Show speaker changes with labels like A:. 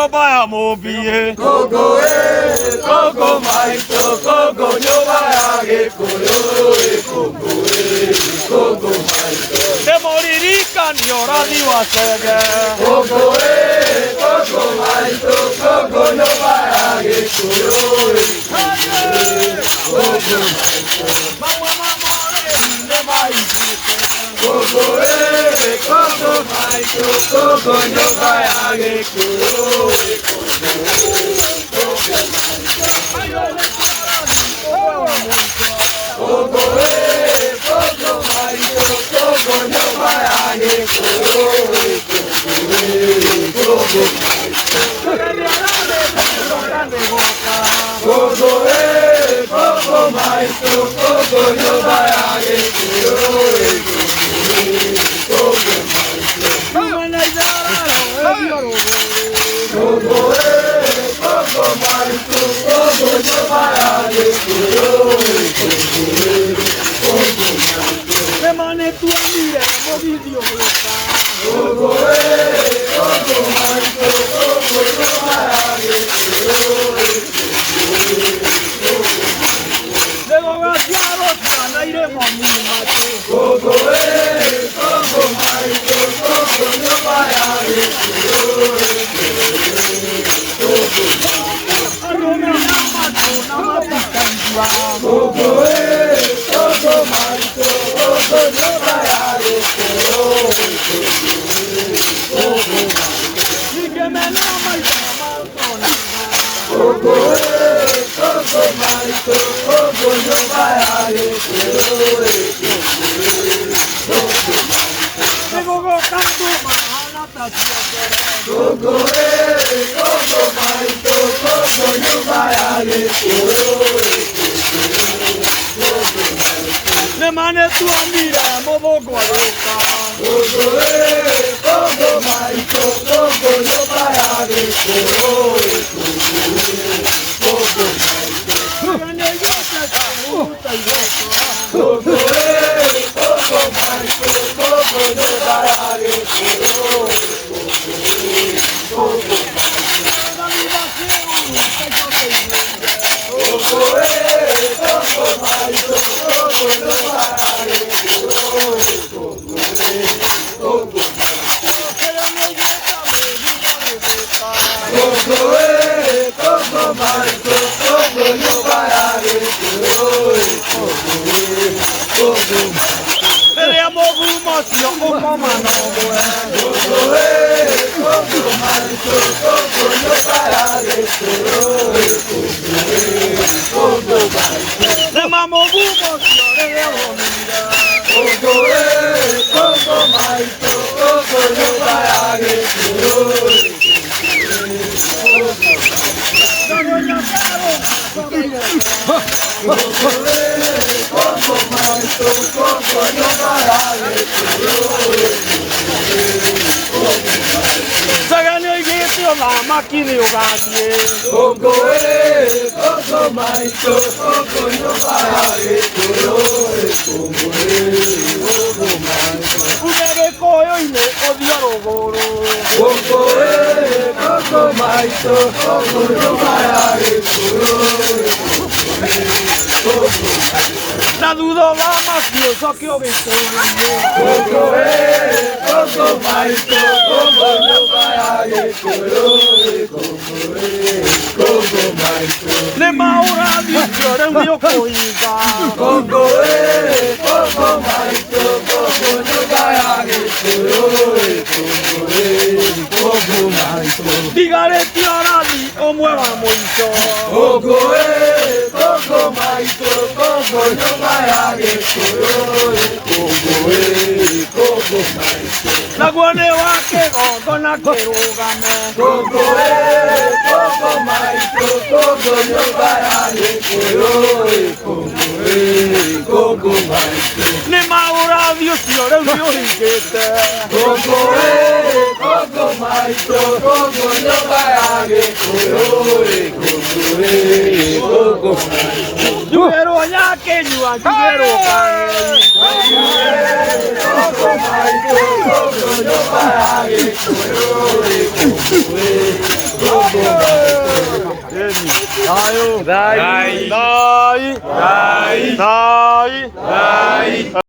A: baya mobie.
B: Gogo maito, gogo nyobaya gikuyu, gogo maito.
A: Demoririka nyorani wasege.
B: Gogo maito, gogo nyobaya gikuyu, gogo maito.
A: Mama ne maito.
B: Gogo maito, gogo nyobaya gikuyu,
A: Remane tu amire, movidio blocca. Devo guardiare la iremo a Le mani tu mira, movo guarda. La macchina io cambie.
B: Gogo maito, gogo nyobaya gikuyu, gogo maito.
A: Udere koyo ine odiaro goro.
B: Gogo maito, gogo nyobaya gikuyu, gogo maito.
A: La dudo la macchina so che ho visto.
B: Gogo maito, gogo nyobaya gikuyu.
A: Le maura di fiore un mio coiga.
B: Gogo maito, gogo nyobaya gikuyu, gogo maito.
A: Digare tiarali o mueva muito.
B: Gogo maito, gogo nyobaya gikuyu, gogo maito.
A: La guane wa che gogo na kerugame.
B: Gogo maito, gogo nyobaya gikuyu, gogo maito.
A: Le maura di fiore un mio rigete.
B: Gogo maito, gogo nyobaya gikuyu, gogo maito.
A: Juero ya che giua, juero kai.
B: Gogo maito, gogo nyobaya gikuyu,
A: 다유.
B: 다이.
A: 다이.
B: 다이.
A: 다이.
B: 다이.